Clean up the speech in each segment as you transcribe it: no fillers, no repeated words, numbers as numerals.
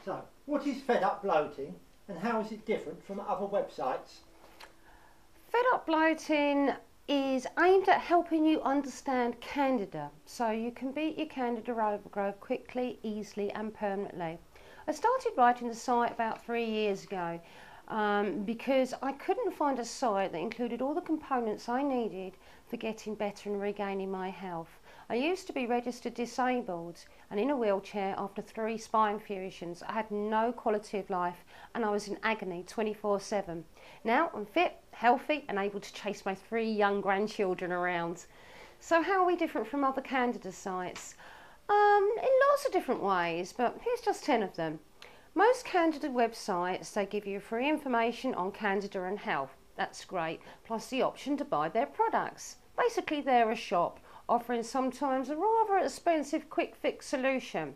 So, what is fed up bloating and how is it different from other websites? Fed up bloating is aimed at helping you understand candida so you can beat your candida overgrowth quickly, easily and permanently. I started writing the site about 3 years ago because I couldn't find a site that included all the components I needed for getting better and regaining my health. I used to be registered disabled and in a wheelchair after 3 spine fusions. I had no quality of life and I was in agony 24/7. Now I'm fit, healthy and able to chase my 3 young grandchildren around. So how are we different from other candida sites? In lots of different ways, but here's just 10 of them. Most candida websites, they give you free information on candida and health. That's great, plus the option to buy their products. Basically they're a shop offering sometimes a rather expensive quick fix solution,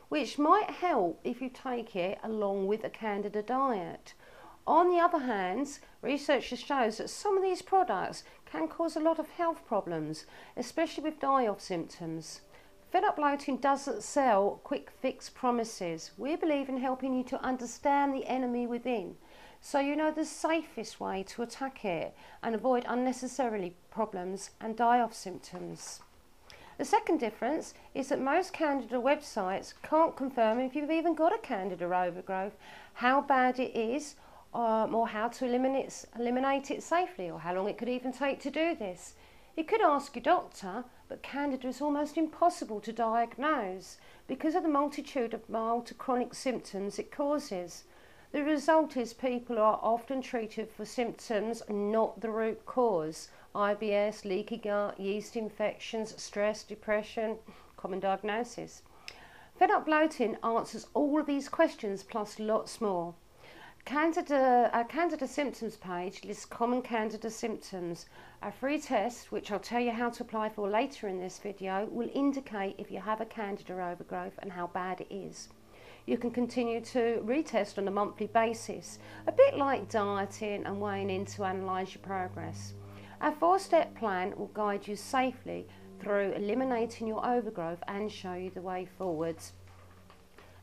which might help if you take it along with a candida diet. On the other hand, research shows that some of these products can cause a lot of health problems, especially with die-off symptoms. Fed up bloating doesn't sell quick fix promises. We believe in helping you to understand the enemy within, so you know the safest way to attack it and avoid unnecessarily problems and die-off symptoms. The second difference is that most candida websites can't confirm if you've even got a candida overgrowth, how bad it is, or how to eliminate it safely, or how long it could even take to do this. You could ask your doctor, but candida is almost impossible to diagnose because of the multitude of mild to chronic symptoms it causes. The result is people are often treated for symptoms, not the root cause. IBS, leaky gut, yeast infections, stress, depression, common diagnosis. Fed up bloating answers all of these questions plus lots more. Our Candida symptoms page lists common candida symptoms. A free test, which I'll tell you how to apply for later in this video, will indicate if you have a candida overgrowth and how bad it is. You can continue to retest on a monthly basis, a bit like dieting and weighing in to analyse your progress. Our 4-step plan will guide you safely through eliminating your overgrowth and show you the way forwards.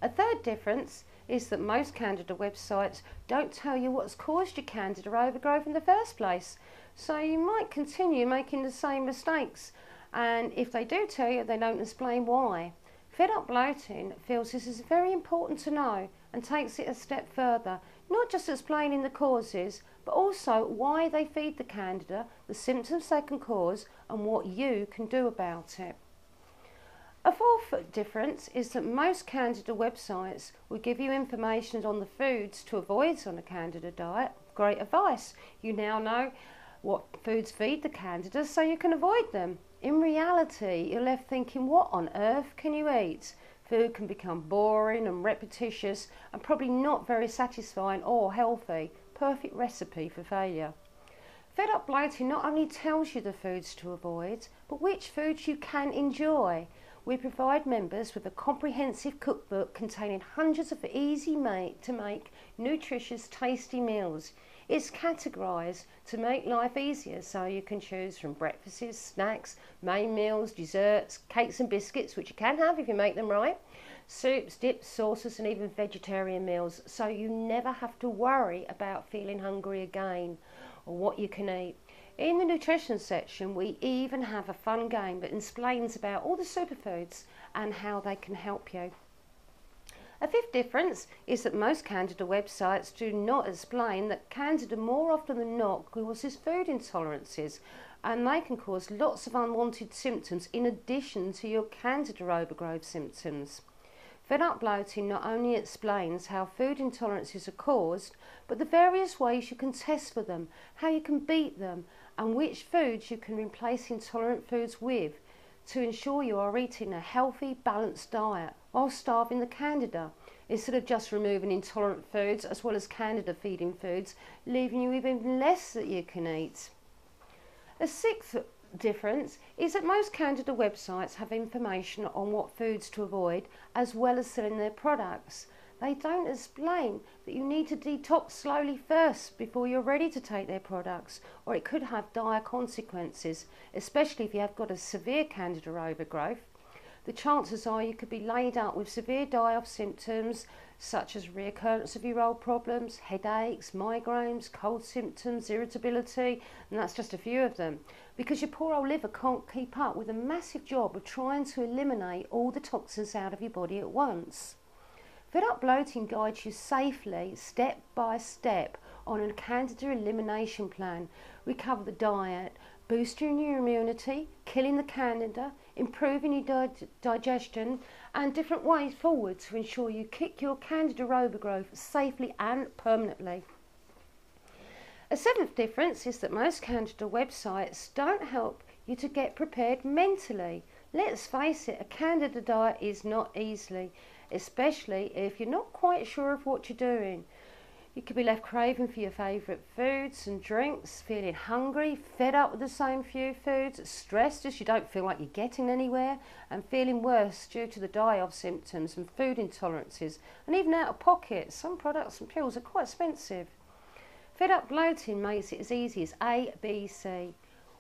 A third difference is that most candida websites don't tell you what's caused your candida overgrowth in the first place, so you might continue making the same mistakes, and if they do tell you, they don't explain why. Fed up bloating feels this is very important to know and takes it a step further, not just explaining the causes, but also why they feed the candida, the symptoms they can cause, and what you can do about it. A fourth difference is that most candida websites will give you information on the foods to avoid on a candida diet. Great advice. You now know what foods feed the candida so you can avoid them. In reality, you're left thinking, what on earth can you eat? Food can become boring and repetitious and probably not very satisfying or healthy. Perfect recipe for failure. Fed up bloating not only tells you the foods to avoid, but which foods you can enjoy. We provide members with a comprehensive cookbook containing hundreds of easy to make, nutritious, tasty meals. It's categorised to make life easier, so you can choose from breakfasts, snacks, main meals, desserts, cakes and biscuits, which you can have if you make them right, soups, dips, sauces and even vegetarian meals, so you never have to worry about feeling hungry again or what you can eat. In the nutrition section, we even have a fun game that explains about all the superfoods and how they can help you. A fifth difference is that most candida websites do not explain that candida more often than not causes food intolerances, and they can cause lots of unwanted symptoms in addition to your candida overgrowth symptoms. Fed up bloating not only explains how food intolerances are caused, but the various ways you can test for them, how you can beat them, and which foods you can replace intolerant foods with to ensure you are eating a healthy, balanced diet while starving the candida, instead of just removing intolerant foods as well as candida feeding foods, leaving you even less that you can eat. A sixth difference is that most candida websites have information on what foods to avoid as well as selling their products. They don't explain that you need to detox slowly first before you're ready to take their products, or it could have dire consequences, especially if you have got a severe candida overgrowth. the chances are you could be laid up with severe die-off symptoms such as reoccurrence of your old problems, headaches, migraines, cold symptoms, irritability, and that's just a few of them, because your poor old liver can't keep up with a massive job of trying to eliminate all the toxins out of your body at once. Fed Up Bloating guides you safely, step by step, on a candida elimination plan. We cover the diet, boosting your immunity, killing the candida, improving your digestion, and different ways forward to ensure you kick your candida overgrowth safely and permanently. A seventh difference is that most candida websites don't help you to get prepared mentally. Let's face it, a candida diet is not easy, especially if you're not quite sure of what you're doing. You could be left craving for your favourite foods and drinks, feeling hungry, fed up with the same few foods, stressed as you don't feel like you're getting anywhere, and feeling worse due to the die-off symptoms and food intolerances, and even out of pocket. Some products and pills are quite expensive. Fed Up Bloating makes it as easy as A, B, C.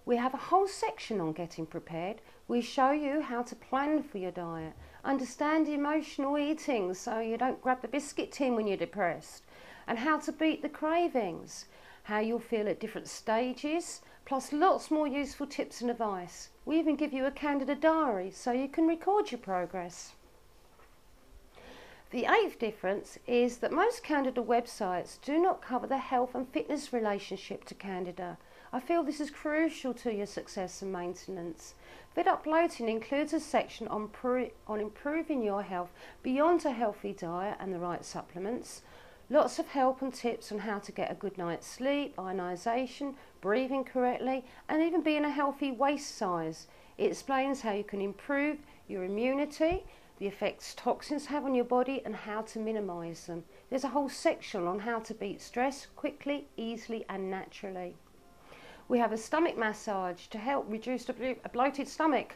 We have a whole section on getting prepared. We show you how to plan for your diet, understand emotional eating so you don't grab the biscuit tin when you're depressed, and how to beat the cravings, how you'll feel at different stages, plus lots more useful tips and advice. We even give you a candida diary so you can record your progress. The eighth difference is that most candida websites do not cover the health and fitness relationship to candida. I feel this is crucial to your success and maintenance. Fed Up Bloating includes a section on improving your health beyond a healthy diet and the right supplements. Lots of help and tips on how to get a good night's sleep, ionisation, breathing correctly, and even being a healthy waist size. It explains how you can improve your immunity, the effects toxins have on your body, and how to minimise them. There's a whole section on how to beat stress quickly, easily, and naturally. We have a stomach massage to help reduce a bloated stomach,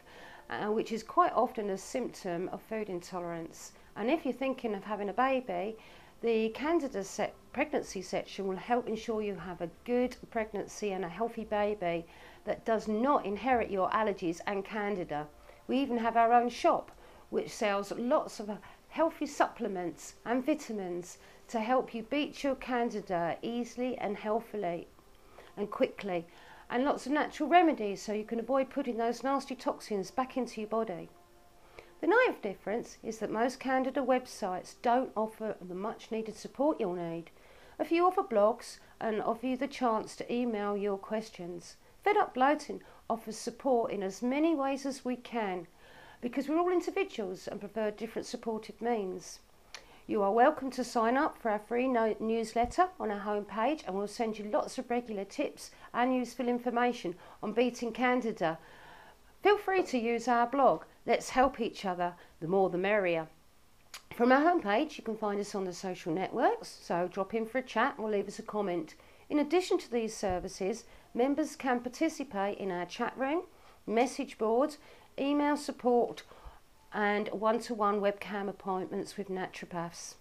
which is quite often a symptom of food intolerance. And if you're thinking of having a baby, the Candida pregnancy section will help ensure you have a good pregnancy and a healthy baby that does not inherit your allergies and Candida. We even have our own shop which sells lots of healthy supplements and vitamins to help you beat your Candida easily and healthily and quickly, and lots of natural remedies so you can avoid putting those nasty toxins back into your body. The ninth difference is that most Candida websites don't offer the much needed support you'll need. A few offer blogs and offer you the chance to email your questions. Fed Up Bloating offers support in as many ways as we can, because we're all individuals and prefer different supportive means. You are welcome to sign up for our free newsletter on our homepage, and we'll send you lots of regular tips and useful information on beating Candida. Feel free to use our blog. Let's help each other, the more the merrier. From our homepage you can find us on the social networks, so drop in for a chat or leave us a comment. In addition to these services, members can participate in our chat room, message boards, email support, and one-to-one webcam appointments with naturopaths.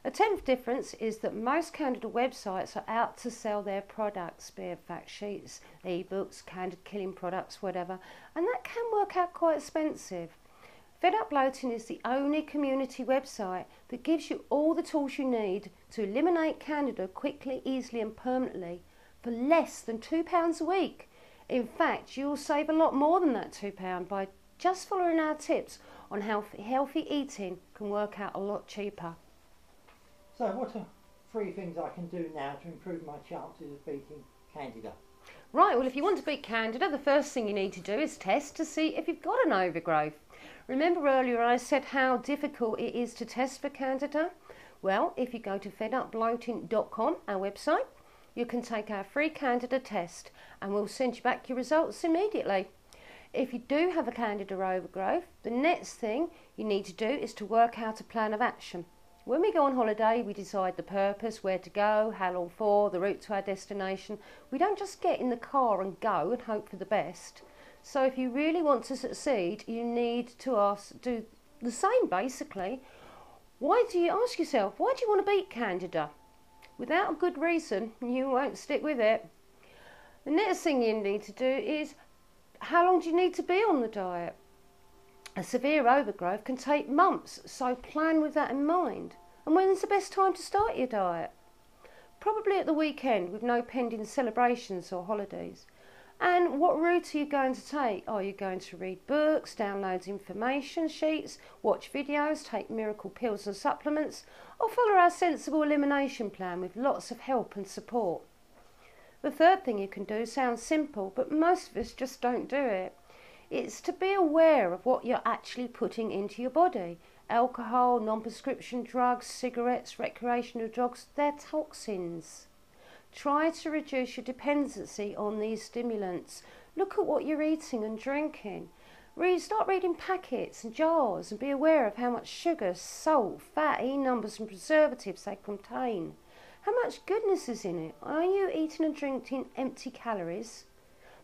A 10th difference is that most Candida websites are out to sell their products, be it fact sheets, ebooks, Candida killing products, whatever, and that can work out quite expensive. Fed Up Bloating is the only community website that gives you all the tools you need to eliminate Candida quickly, easily and permanently for less than £2 a week. In fact, you'll save a lot more than that £2 by just following our tips on how healthy eating can work out a lot cheaper. So what are 3 things I can do now to improve my chances of beating Candida? Right, well if you want to beat Candida, the first thing you need to do is test to see if you've got an overgrowth. Remember earlier I said how difficult it is to test for Candida? Well, if you go to fedupbloating.com, our website, you can take our free Candida test and we'll send you back your results immediately. If you do have a Candida overgrowth, the next thing you need to do is to work out a plan of action. When we go on holiday, we decide the purpose, where to go, how long for, the route to our destination. We don't just get in the car and go and hope for the best. So if you really want to succeed, you need to do the same basically. Why do you ask yourself, why do you want to beat Candida? Without a good reason, you won't stick with it. The next thing you need to do is, how long do you need to be on the diet? A severe overgrowth can take months, so plan with that in mind. And when's the best time to start your diet? Probably at the weekend with no pending celebrations or holidays. And what route are you going to take? Are you going to read books, download information sheets, watch videos, take miracle pills and supplements, or follow our sensible elimination plan with lots of help and support? The third thing you can do sounds simple, but most of us just don't do it. It's to be aware of what you're actually putting into your body. Alcohol, non-prescription drugs, cigarettes, recreational drugs, they're toxins. Try to reduce your dependency on these stimulants. Look at what you're eating and drinking. Start reading packets and jars and be aware of how much sugar, salt, fat, numbers and preservatives they contain. How much goodness is in it? Are you eating and drinking empty calories?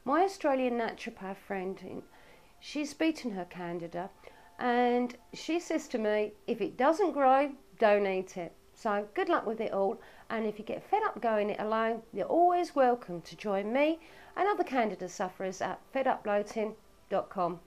My Australian naturopath friend, she's beaten her candida, and she says to me, if it doesn't grow, don't eat it. So good luck with it all, and if you get fed up going it alone, you're always welcome to join me and other candida sufferers at fedupbloating.com.